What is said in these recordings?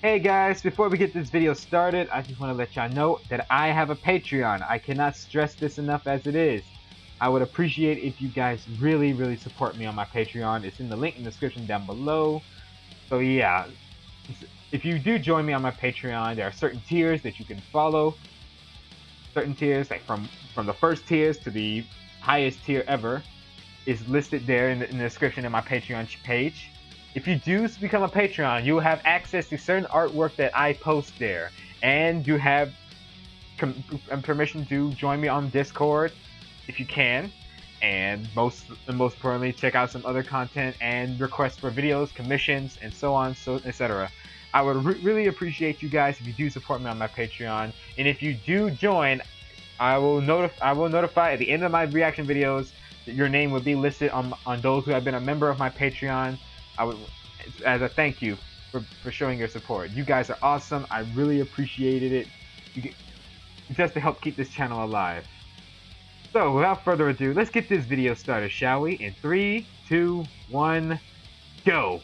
Hey guys, before we get this video started, I just want to let y'all know that I have a Patreon. I cannot stress this enough as it is. I would appreciate if you guys really support me on my Patreon. It's in the link in the description down below. So yeah, if you do join me on my Patreon, there are certain tiers that you can follow. Certain tiers, like from the first tiers to the highest tier ever, is listed there in the description of my Patreon page. If you do become a Patreon, you will have access to certain artwork that I post there, and you have permission to join me on Discord if you can, and most importantly, check out some other content and requests for videos, commissions, and so on, etc. I would really appreciate you guys if you do support me on my Patreon, and if you do join, I will notify at the end of my reaction videos that your name will be listed on those who have been a member of my Patreon. As a thank you for showing your support. You guys are awesome. I really appreciated it. Just to help keep this channel alive. So without further ado, let's get this video started, shall we? In 3, 2, 1, go!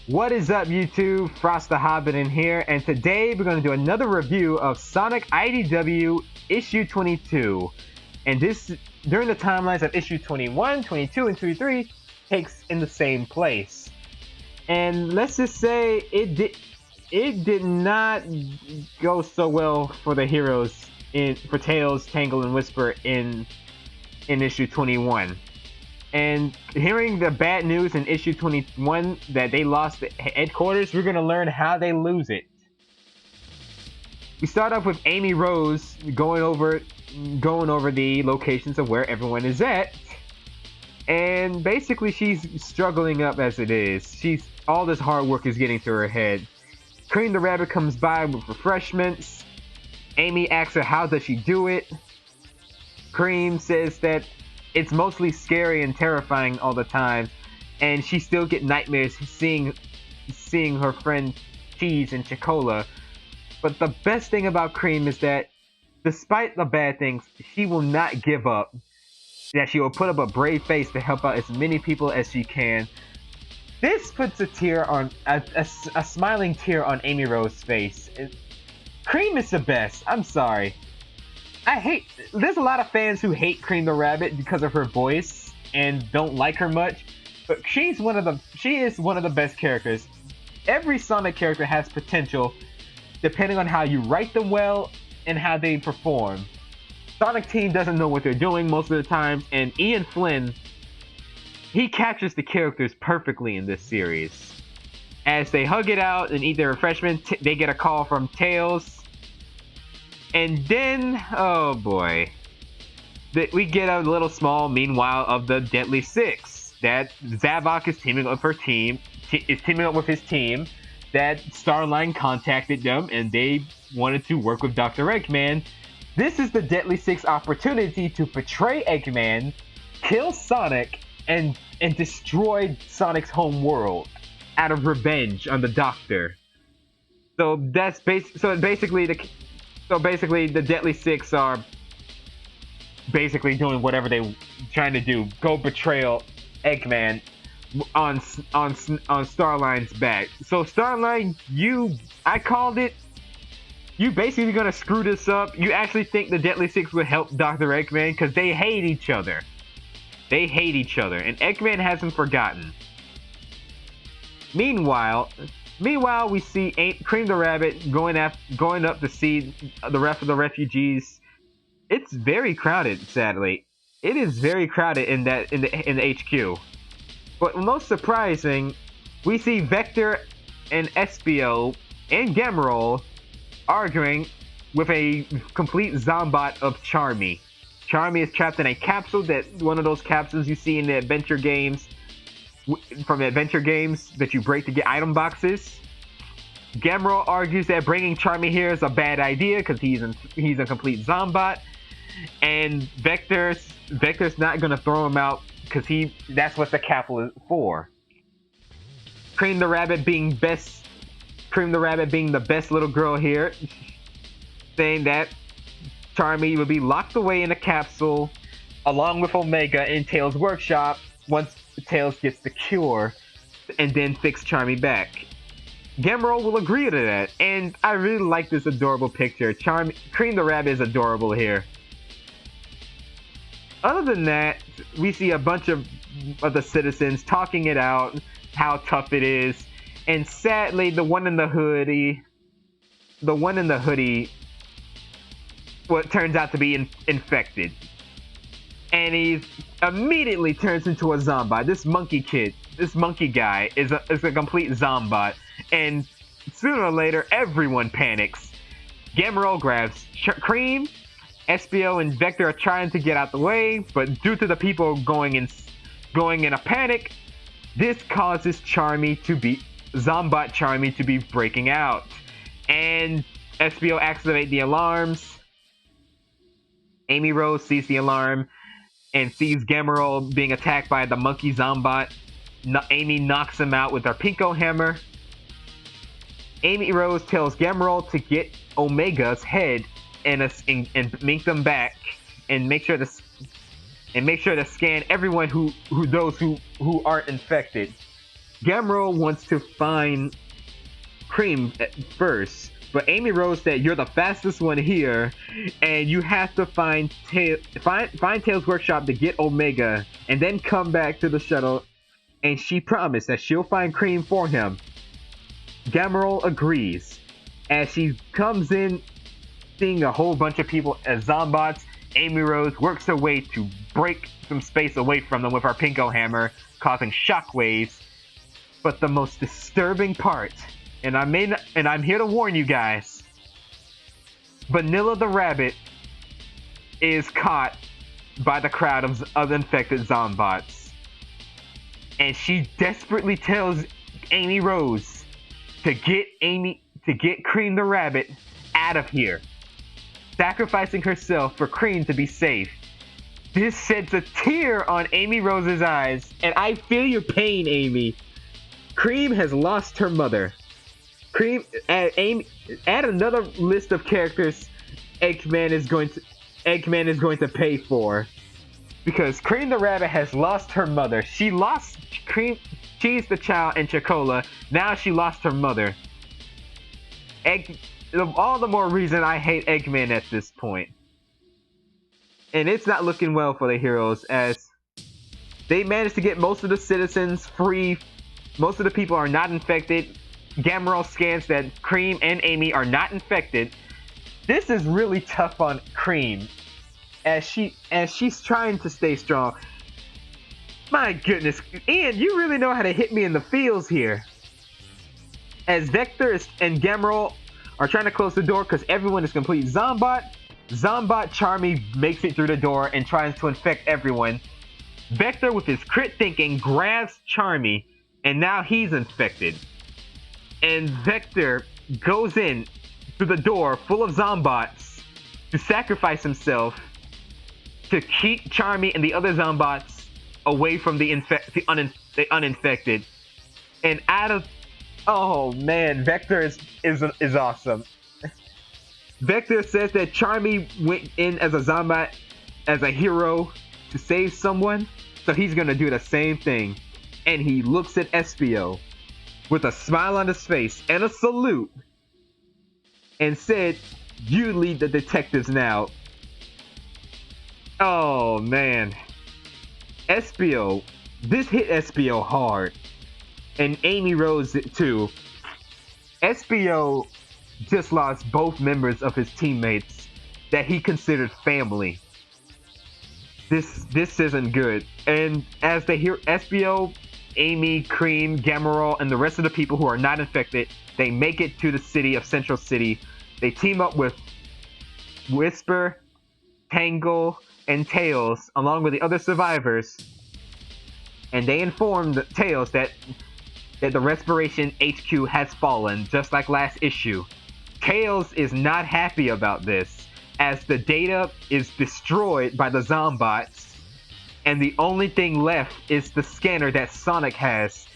What is up, YouTube? Frost the Hobidon here, and today we're going to do another review of Sonic IDW issue 22. And this, during the timelines of issue 21, 22, and 23, takes in the same place. And let's just say it did not go so well for the heroes for Tails, Tangle, and Whisper in issue 21. And hearing the bad news in issue 21 that they lost the headquarters, we're going to learn how they lose it. We start off with Amy Rose going over the locations of where everyone is at. And basically she's struggling up as it is. All this hard work is getting to her head. Cream the Rabbit comes by with refreshments. Amy asks her how does she do it. Cream says that it's mostly scary and terrifying all the time, and she still get nightmares seeing her friend Cheese and Chicola. But the best thing about Cream is that despite the bad things, she will not give up. That she will put up a brave face to help out as many people as she can. This puts a smiling tear on Amy Rose's face. Cream is the best. I'm sorry. There's a lot of fans who hate Cream the Rabbit because of her voice and don't like her much, but she is one of the best characters. Every Sonic character has potential depending on how you write them well and how they perform. Sonic Team doesn't know what they're doing most of the time, and Ian Flynn, he captures the characters perfectly in this series. As they hug it out and eat their refreshment, they get a call from Tails. And then, oh boy, we get a little small meanwhile of the Deadly Six. That Zavok is teaming up with his team. That Starline contacted them and they wanted to work with Dr. Eggman. This is the Deadly Six opportunity to betray Eggman, kill Sonic, and destroy Sonic's home world out of revenge on the Doctor. So basically the Deadly Six are basically doing whatever they're trying to do. Go betrayal Eggman on Starline's back. So Starline, I called it. You basically gonna screw this up. You actually think the Deadly Six would help Dr. Eggman because they hate each other. They hate each other, and Eggman hasn't forgotten. Meanwhile, we see Cream the Rabbit going up to see the rest of the refugees. It's very crowded, sadly. It is very crowded in the HQ. But most surprising, we see Vector and Espio and Gamrol arguing with a complete zombot of Charmy. Charmy is trapped in a capsule, one of those capsules you see in the adventure games. From the adventure games that you break to get item boxes. Gamrol argues that bringing Charmy here is a bad idea because he's a complete zombot, and Vector's not gonna throw him out because that's what the capsule is for. Cream the Rabbit being the best little girl here, saying that Charmy would be locked away in a capsule along with Omega in Tails' workshop once Tails gets the cure and then fix Charmy back. Gamero will agree to that, and I really like this adorable picture. Cream the Rabbit is adorable here. Other than that, we see a bunch of the citizens talking it out, how tough it is, and sadly, the one in the hoodie, what turns out to be infected. And he immediately turns into a zombot. This monkey guy is a complete zombot. And sooner or later, everyone panics. Gamero grabs Cream. SBO and Vector are trying to get out the way, but due to the people going in a panic, this causes Zombot Charmy to be breaking out. And SBO activates the alarms. Amy Rose sees the alarm and sees Gamero being attacked by the monkey Zombot. Amy knocks him out with her Pinko Hammer. Amy Rose tells Gamero to get Omega's head and make them back, and make sure to scan everyone who aren't infected. Gamero wants to find Cream first, but Amy Rose said you're the fastest one here, and you have to find Tails' workshop to get Omega, and then come back to the shuttle. And she promised that she'll find Cream for him. Gamero agrees. As she comes in, seeing a whole bunch of people as Zombots, Amy Rose works her way to break some space away from them with her Pinko Hammer, causing shockwaves. But the most disturbing part, and I'm here to warn you guys, Vanilla the Rabbit is caught by the crowd of infected Zombots. And she desperately tells Amy Rose to get Cream the Rabbit out of here, sacrificing herself for Cream to be safe. This sets a tear on Amy Rose's eyes, and I feel your pain, Amy. Cream has lost her mother. Add another list of characters Eggman is going to pay for, because Cream the Rabbit has lost her mother. She lost Cheese the Child and Chocola. Now she lost her mother. All the more reason I hate Eggman at this point. And it's not looking well for the heroes, as they managed to get most of the citizens free. Most of the people are not infected. Gamero scans that Cream and Amy are not infected. This is really tough on Cream, as she's trying to stay strong. My goodness, Ian, you really know how to hit me in the feels here. As Vector and Gamero are trying to close the door because everyone is complete Zombot Charmy makes it through the door and tries to infect everyone. Vector, with his crit thinking, grabs Charmy, and now he's infected. And Vector goes in through the door full of Zombots to sacrifice himself to keep Charmy and the other Zombots away from the uninfected. And oh man, Vector is awesome. Vector says that Charmy went in as a Zombot, as a hero, to save someone, so he's gonna do the same thing. And he looks at Espio with a smile on his face and a salute, and said, "You lead the detectives now." Oh man, Espio, this hit Espio hard, and Amy Rose too. Espio just lost both members of his teammates that he considered family. This isn't good. And as they hear Espio, Amy, Cream, Gamero, and the rest of the people who are not infected, they make it to the city of Central City. They team up with Whisper, Tangle, and Tails, along with the other survivors, and they inform Tails that the Respiration HQ has fallen, just like last issue. Tails is not happy about this, as the data is destroyed by the Zombots, and the only thing left is the scanner that Sonic has.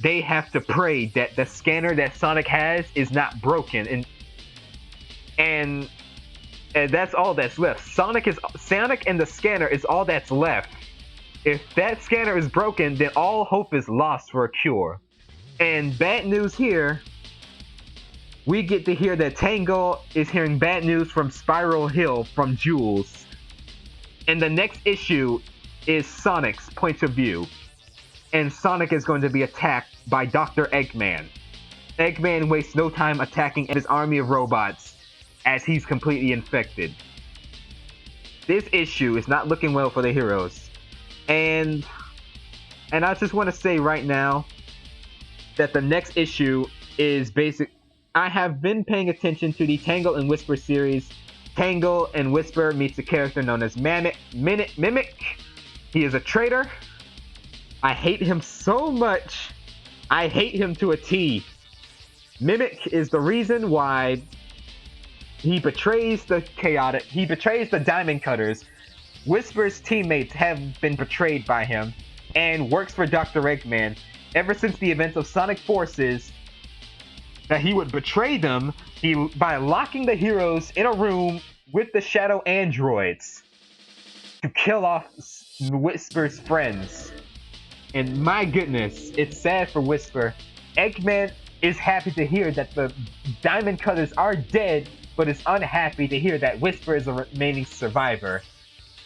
They have to pray that the scanner that Sonic has is not broken, and And that's all that's left. Sonic and the scanner is all that's left. If that scanner is broken, then all hope is lost for a cure. And bad news here, we get to hear that Tangle is hearing bad news from Spiral Hill from Jules. And the next issue is Sonic's point of view. And Sonic is going to be attacked by Dr. Eggman. Eggman wastes no time attacking his army of robots as he's completely infected. This issue is not looking well for the heroes. And I just want to say right now that the next issue is basic. I have been paying attention to the Tangle and Whisper series. Tangle and Whisper meets a character known as Mimic. He is a traitor. I hate him so much. I hate him to a T. Mimic is the reason why he betrays the Diamond Cutters. Whisper's teammates have been betrayed by him and works for Dr. Eggman ever since the events of Sonic Forces, that he would betray them by locking the heroes in a room with the shadow androids to kill off Whisper's friends. And my goodness, it's sad for Whisper. Eggman is happy to hear that the Diamond Cutters are dead, but is unhappy to hear that Whisper is a remaining survivor.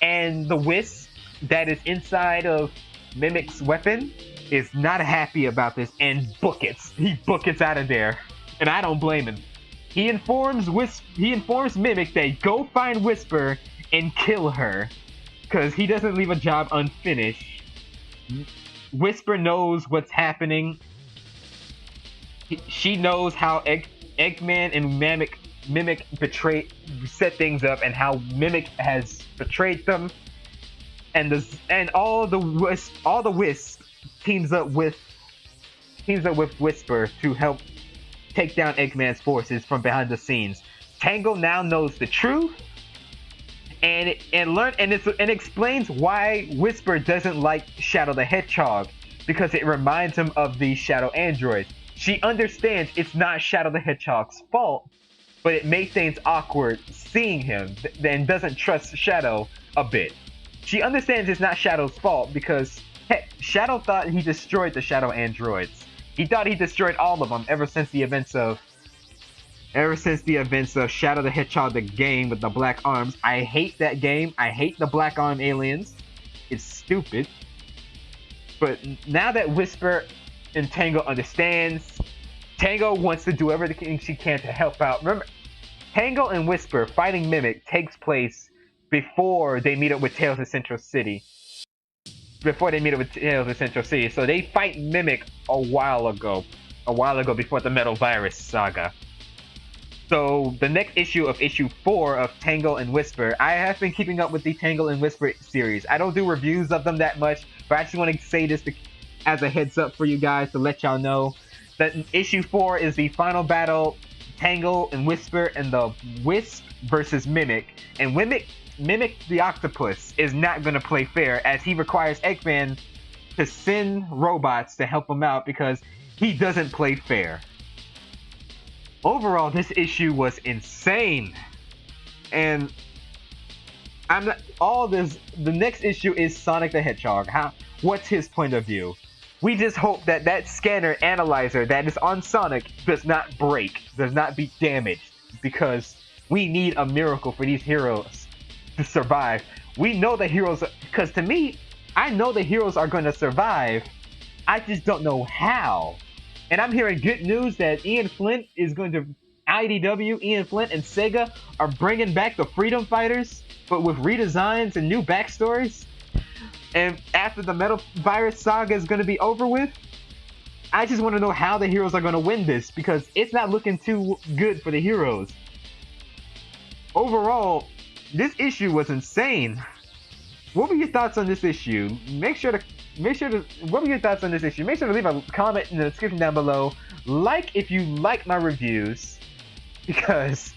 And the Wisp that is inside of Mimic's weapon is not happy about this and he bookets out of there. And I don't blame him. He informs Mimic that go find Whisper and kill her, because he doesn't leave a job unfinished. Whisper knows what's happening. She knows how Eggman and Mimic set things up, and how Mimic has betrayed them, and all the Wisp teams up with Whisper to help take down Eggman's forces from behind the scenes. Tangle now knows the truth, and explains why Whisper doesn't like Shadow the Hedgehog, because it reminds him of the Shadow android. She understands it's not Shadow the Hedgehog's fault, but it makes things awkward seeing him, and doesn't trust Shadow a bit. She understands it's not Shadow's fault because, heck, Shadow thought he destroyed the Shadow androids. He thought he destroyed all of them ever since the events of Shadow the Hedgehog, the game with the black arms. I hate that game. I hate the black arm aliens. It's stupid. But now that Whisper and Tangle understands, Tangle wants to do everything she can to help out. Remember, Tangle and Whisper fighting Mimic takes place before they meet up with Tails in Central City. So they fight Mimic a while ago before the Metal Virus saga. So the next issue of issue 4 of Tangle and Whisper, I have been keeping up with the Tangle and Whisper series. I don't do reviews of them that much, but I just want to say this as a heads up for you guys to let y'all know that issue 4 is the final battle, Tangle and Whisper and the Wisp versus Mimic. And Mimic the Octopus is not going to play fair, as he requires Eggman to send robots to help him out because he doesn't play fair. Overall, this issue was insane. And the next issue is Sonic the Hedgehog. What's his point of view? We just hope that scanner analyzer that is on Sonic does not break, does not be damaged, because we need a miracle for these heroes to survive. We know the heroes, because to me, I know the heroes are going to survive. I just don't know how. And I'm hearing good news that Ian Flint and Sega are bringing back the Freedom Fighters, but with redesigns and new backstories. And after the Metal Virus saga is going to be over with, I just want to know how the heroes are going to win this, because it's not looking too good for the heroes. Overall, this issue was insane. What were your thoughts on this issue? What were your thoughts on this issue? Make sure to leave a comment in the description down below. Like if you like my reviews, because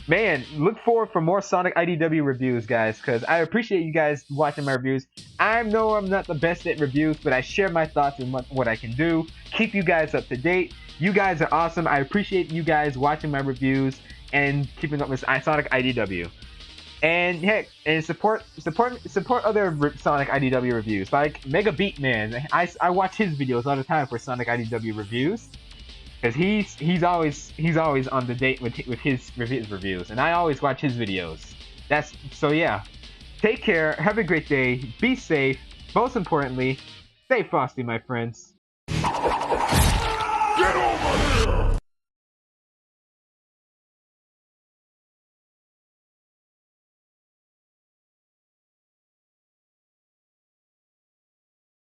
man, look forward for more Sonic IDW reviews, guys, because I appreciate you guys watching my reviews. I know I'm not the best at reviews, but I share my thoughts and what I can do. Keep you guys up to date. You guys are awesome. I appreciate you guys watching my reviews. and keeping up with Sonic IDW. And heck, and support other Sonic IDW reviews like Mega Beatman. I watch his videos all the time for Sonic IDW reviews because he's always on the date with his reviews, and I always watch his videos. That's so yeah. Take care. Have a great day. Be safe. Most importantly, stay frosty, my friends. Get over here!